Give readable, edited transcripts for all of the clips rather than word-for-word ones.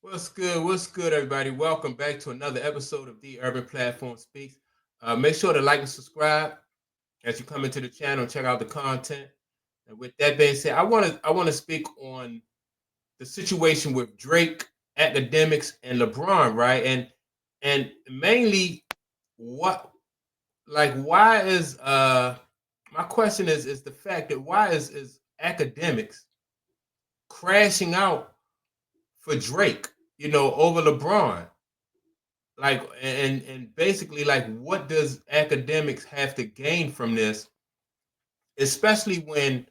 What's good? What's good, everybody? Welcome back to another episode of The Urban Platform Speaks. Make sure to like and subscribe as you come into the channel and check out the content. And with that being said, I want to speak on the situation with Drake, Academics, and LeBron, right? And mainly what why is my question is the fact that why is Academics crashing out for Drake, over LeBron? And basically, what does Academics have to gain from this, especially when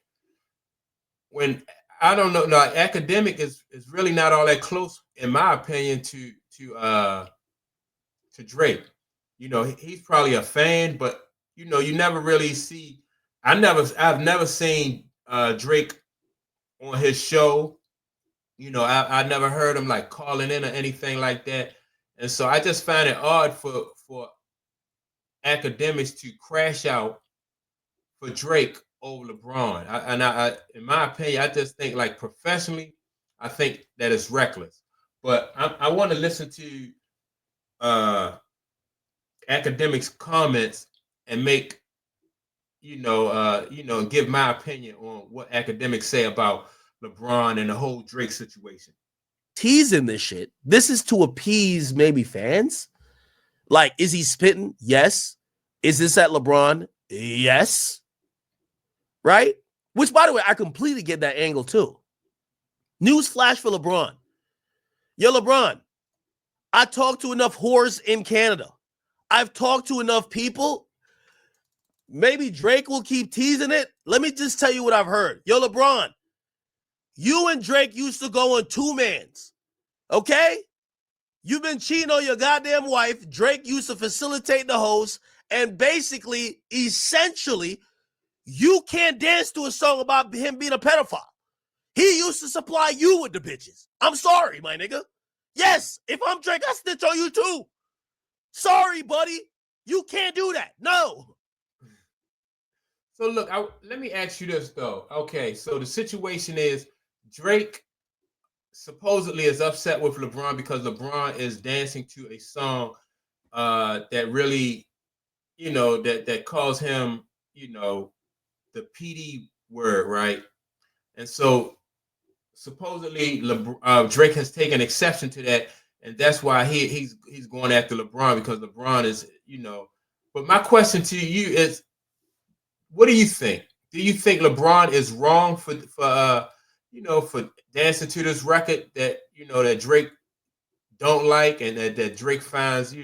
I don't know, like Academic is really not all that close, in my opinion, to Drake. He's probably a fan, but you never really see. I've never seen Drake on his show. I never heard him like calling in or anything like that. And so I just find it odd for Academics to crash out for Drake over LeBron. In my opinion, I just think like professionally, I think that it's reckless. But I want to listen to uh, Academics' comments and make give my opinion on what Academics say about LeBron and the whole Drake situation. Teasing this shit. This is to appease maybe fans. Like, is he spitting? Yes. Is this at LeBron? Yes. Right? Which, by the way, I completely get that angle too. News flash for LeBron. Yo, LeBron, I talked to enough whores in Canada. I've talked to enough people. Maybe Drake will keep teasing it. Let me just tell you what I've heard. Yo, LeBron, you and Drake used to go on two mans. Okay? You've been cheating on your goddamn wife. Drake used to facilitate the host. And basically, essentially, you can't dance to a song about him being a pedophile. He used to supply you with the bitches. I'm sorry, my nigga. Yes, if I'm Drake, I snitch on you too. Sorry, buddy. You can't do that. No. So look, let me ask you this though. Okay, so the situation is Drake supposedly is upset with LeBron because LeBron is dancing to a song that really, that calls him, the PD word, right? And so supposedly Drake has taken exception to that, and that's why he's going after LeBron because LeBron is, But my question to you is, what do you think? Do you think LeBron is wrong for dancing to this record that that Drake don't like and that Drake finds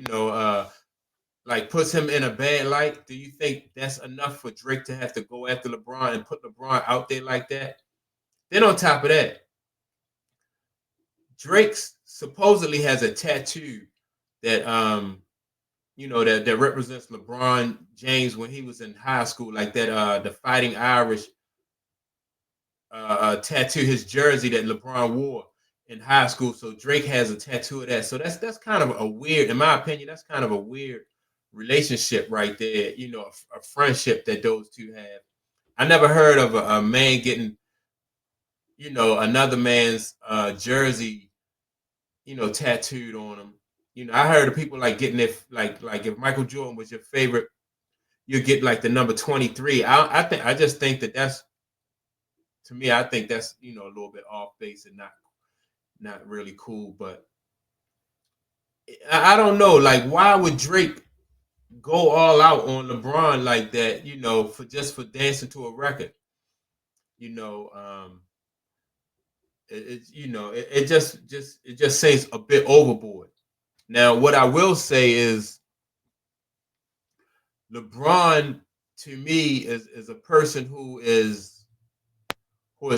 like puts him in a bad light? Do you think that's enough for Drake to have to go after LeBron and put LeBron out there like that? Then on top of that, Drake supposedly has a tattoo that that represents LeBron James when he was in high school, like that the Fighting Irish tattoo, his jersey that LeBron wore in high school. So Drake has a tattoo of that. So that's kind of a weird, in my opinion, that's kind of a weird relationship right there. A friendship that those two have. I never heard of a man getting, another man's jersey, tattooed on him. I heard of people like getting it, like if Michael Jordan was your favorite, you get like the number 23. I just think that's, to me, I think that's a little bit off base and not really cool. But I don't know, like why would Drake go all out on LeBron like that? For dancing to a record. You know, it just seems a bit overboard. Now, what I will say is LeBron to me is a person who is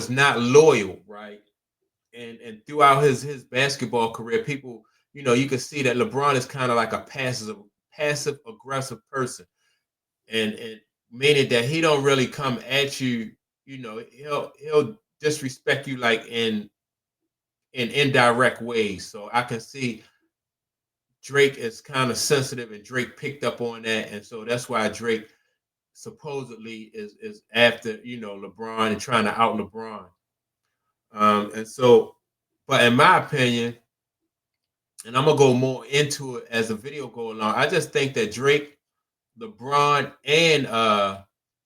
not loyal, right? And throughout his basketball career, people, you can see that LeBron is kind of like a passive aggressive person, and meaning that he don't really come at you. He'll disrespect you like in indirect ways. So I can see Drake is kind of sensitive, and Drake picked up on that, and so that's why Drake supposedly is after LeBron and trying to out LeBron. And so, but in my opinion, and I'm gonna go more into it as the video go along. I just think that Drake, LeBron, and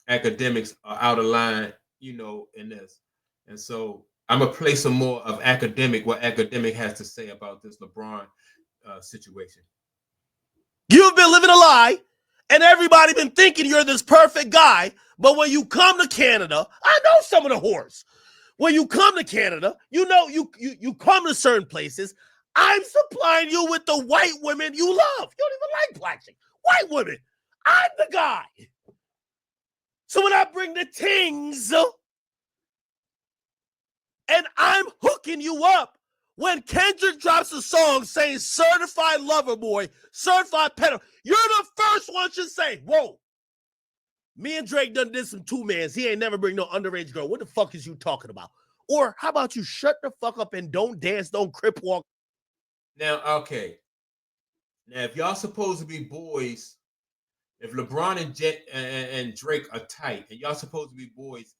Academics are out of line, in this. And so I'm gonna play some more of what Academic has to say about this LeBron situation. You've been living a lie, and everybody been thinking you're this perfect guy. But when you come to Canada, I know some of the whores. When you come to Canada, you come to certain places. I'm supplying you with the white women you love. You don't even like black chicks. White women. I'm the guy. So when I bring the tings, and I'm hooking you up, when Kendrick drops a song saying certified lover boy, certified pedo, you're the first one to say, whoa, me and Drake done did some two-mans. He ain't never bring no underage girl. What the fuck is you talking about? Or how about you shut the fuck up and don't dance, don't crip walk? Now, okay. Now, if y'all supposed to be boys, if LeBron and Drake are tight, and y'all supposed to be boys,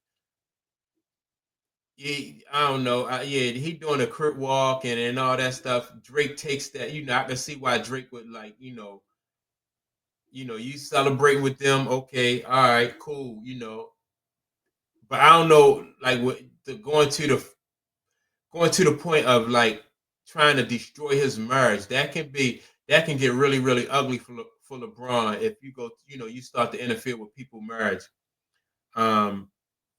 I don't know. He doing a crip walk and all that stuff. Drake takes that. I can see why Drake would like, you celebrate with them. Okay, all right, cool. But I don't know, like, going to the point of like trying to destroy his marriage. That can get really really ugly for LeBron if you go, you start to interfere with people's marriage. Um,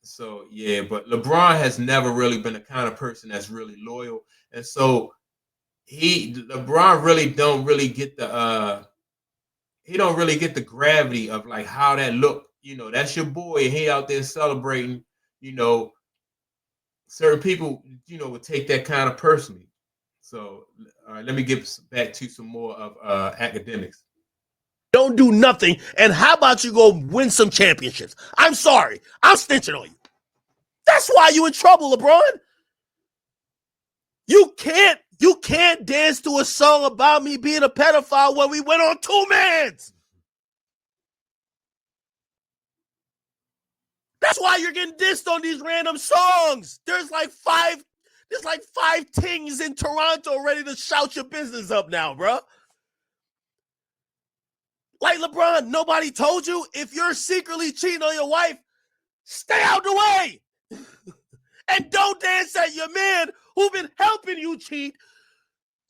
so yeah, but LeBron has never really been the kind of person that's really loyal, and so LeBron really don't really get the he don't really get the gravity of like how that look. That's your boy, and he out there celebrating. You know, certain people, would take that kind of personally. So, all right, let me get back to some more of academics. Don't do nothing. And how about you go win some championships? I'm sorry. I'm snitching on you. That's why you in trouble, LeBron. You can't dance to a song about me being a pedophile when we went on two-mans. That's why you're getting dissed on these random songs. There's like five tings in Toronto ready to shout your business up now, bro. Like LeBron, nobody told you if you're secretly cheating on your wife, stay out the way. And don't dance at your man who been helping you cheat,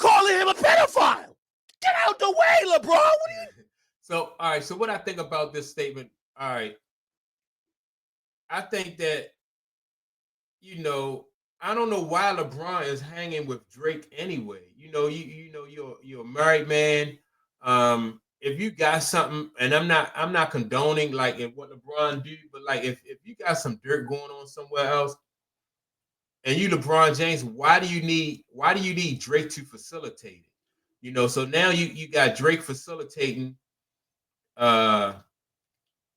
calling him a pedophile. Get out the way, LeBron. What are you? So, all right. So, what I think about this statement, all right, I think that, I don't know why LeBron is hanging with Drake anyway. You're a married man. If you got something, and I'm not condoning like if what LeBron do, but like if you got some dirt going on somewhere else, and you LeBron James, why do you need Drake to facilitate it? So now you got Drake facilitating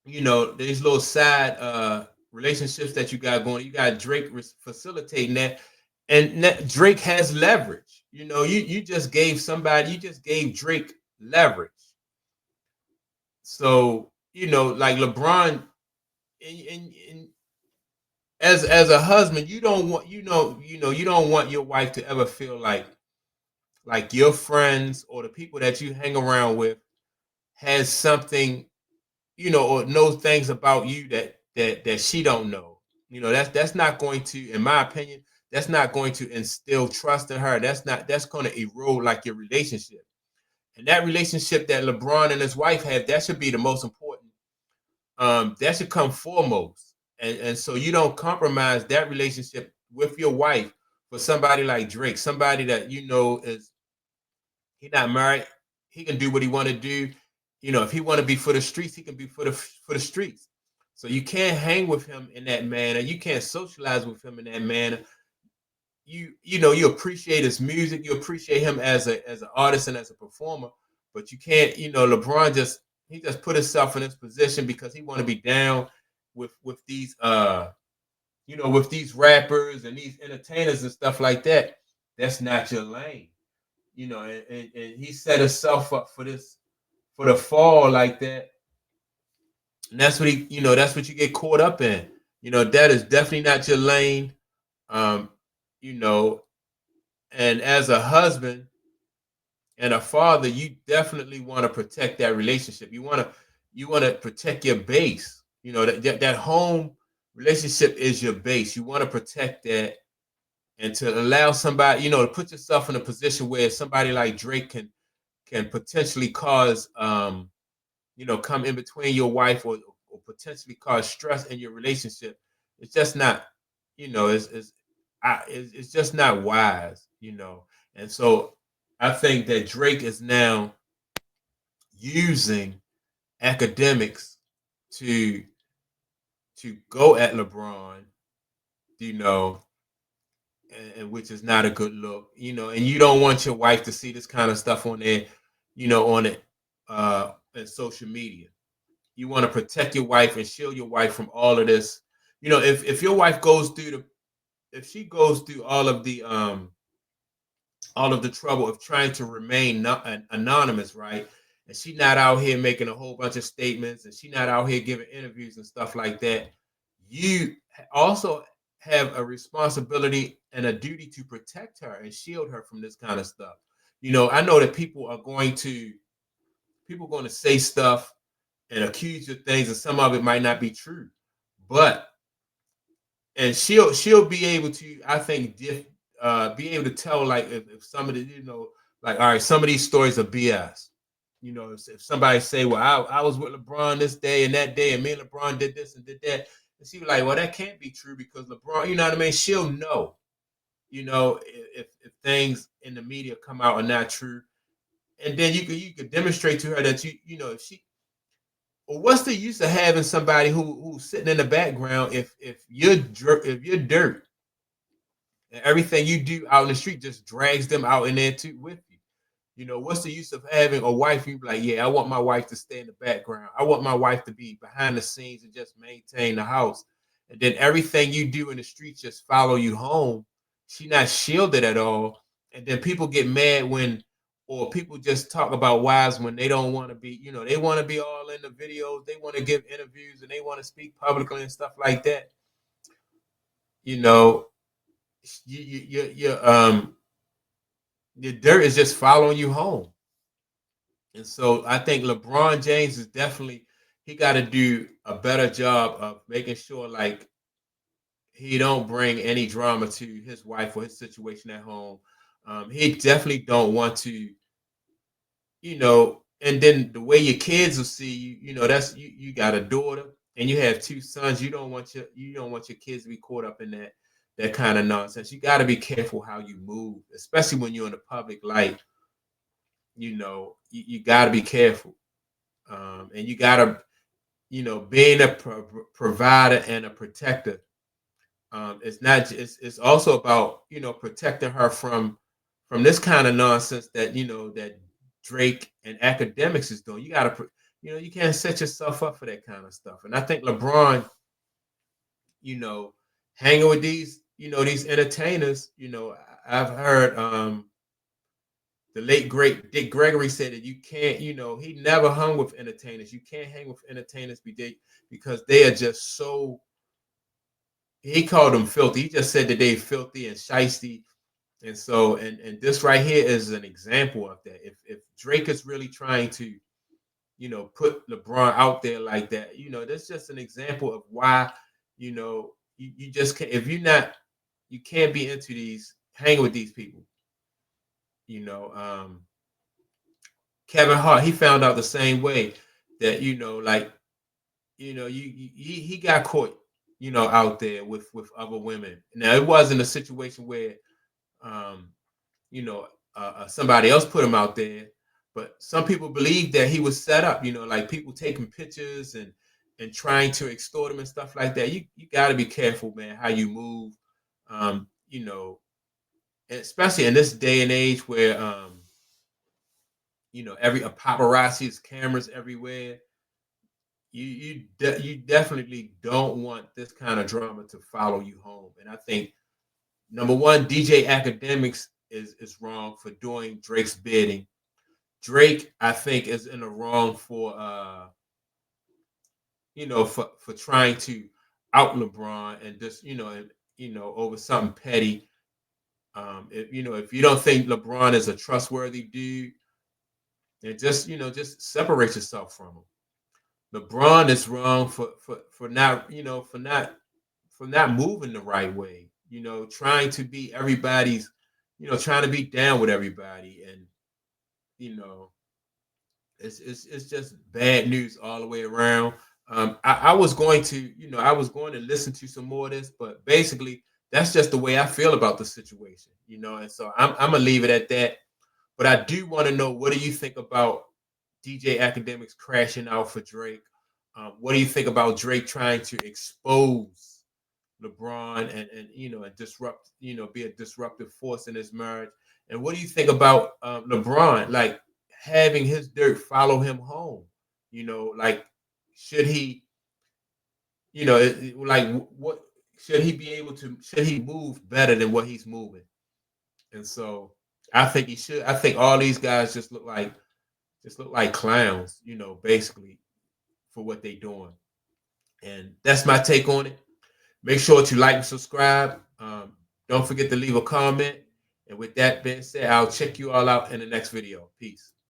these little side relationships that you got going. You got Drake facilitating that, and Drake has leverage. You just gave Drake leverage. So like LeBron, and as a husband, you don't want you don't want your wife to ever feel like your friends or the people that you hang around with has something, or knows things about you that she don't know. That's not going to, in my opinion, that's not going to instill trust in her. That's going to erode like your relationship. And that relationship that LeBron and his wife have, that should be the most important. That should come foremost. And so you don't compromise that relationship with your wife for somebody like Drake, somebody that is he not married. He can do what he want to do. If he want to be for the streets, he can be for the streets. So you can't hang with him in that manner. You can't socialize with him in that manner. You appreciate his music. You appreciate him as an artist and as a performer, but you can't. LeBron just put himself in this position because he want to be down with these with these rappers and these entertainers and stuff like that. That's not your lane. And he set himself up for the fall like that. And that's what that's what you get caught up in. That is definitely not your lane. Um, you know, and as a husband, and a father, you definitely want to protect that relationship. You want to protect your base. You know that home relationship is your base. You want to protect that, and to allow somebody, to put yourself in a position where somebody like Drake can potentially cause come in between your wife, or potentially cause stress in your relationship. It's just not, it's just not wise. And so I think that Drake is now using academics to go at LeBron, you know, and which is not a good look. And you don't want your wife to see this kind of stuff on there, on it in social media. You want to protect your wife and shield your wife from all of this. If your wife goes through if she goes through all of the trouble of trying to remain not anonymous, right? And she not out here making a whole bunch of statements, and she not out here giving interviews and stuff like that. You also have a responsibility and a duty to protect her and shield her from this kind of stuff. I know that people are going to say stuff and accuse you of things, and some of it might not be true, but and she'll be able to, I think, be able to tell, like, if some of the, like, all right, some of these stories are BS. If somebody say, well, I was with LeBron this day and that day, and me and LeBron did this and did that, and she be like, well, that can't be true because LeBron, you know what I mean? She'll know, if things in the media come out are not true, and then you could demonstrate to her that if she, well, what's the use of having somebody who's sitting in the background if you're dirt, and everything you do out in the street just drags them out in there too with you? What's the use of having a wife? You be like, yeah, I want my wife to stay in the background. I want my wife to be behind the scenes and just maintain the house. And then everything you do in the streets just follow you home. She not shielded at all. And then people get mad or people just talk about wives when they don't want to be, they want to be all in the videos. They want to give interviews and they want to speak publicly and stuff like that. You know, your dirt is just following you home. And so I think LeBron James is definitely, he got to do a better job of making sure, like, he don't bring any drama to his wife or his situation at home. He definitely don't want to, and then the way your kids will see you, that's you got a daughter and you have two sons. You don't want your kids to be caught up in that kind of nonsense. You got to be careful how you move, especially when you're in the public light. You got to be careful. And you got to, being a provider and a protector. It's not. It's also about protecting her from this kind of nonsense that Drake and Academics is doing. You got to, you can't set yourself up for that kind of stuff. And I think LeBron, you know, hanging with these entertainers. I've heard the late great Dick Gregory said that you can't, he never hung with entertainers. You can't hang with entertainers because they are just so, he called them filthy. He just said that they filthy and shisty. And so, and this right here is an example of that. If Drake is really trying to, put LeBron out there like that, that's just an example of why, you just can't, if you're not, you can't be into hanging with these people. You know, Kevin Hart, he found out the same way that, like, he got caught, out there with other women. Now, it wasn't a situation where, um, somebody else put him out there, but some people believe that he was set up, like people taking pictures and trying to extort him and stuff like that. You got to be careful, man, how you move, especially in this day and age where, every paparazzi's cameras everywhere. You definitely don't want this kind of drama to follow you home. And I think number one, DJ Academics is wrong for doing Drake's bidding. Drake, I think, is in the wrong for for trying to out LeBron and just over something petty. If you don't think LeBron is a trustworthy dude, and just separate yourself from him. LeBron is wrong for not for not moving the right way. Trying to be everybody's, trying to be down with everybody, and you know, it's just bad news all the way around. I was going to, I was going to listen to some more of this, but basically, that's just the way I feel about the situation, and so I'm gonna leave it at that. But I do want to know, what do you think about DJ Academics crashing out for Drake? What do you think about Drake trying to expose LeBron and disrupt, be a disruptive force in his marriage? And what do you think about LeBron, like having his dirt follow him home? Like, should he, like what should he be able to? Should he move better than what he's moving? And so I think he should. I think all these guys just look like clowns, basically, for what they're doing. And that's my take on it. Make sure to like and subscribe. Don't forget to leave a comment. And with that being said, I'll check you all out in the next video. Peace.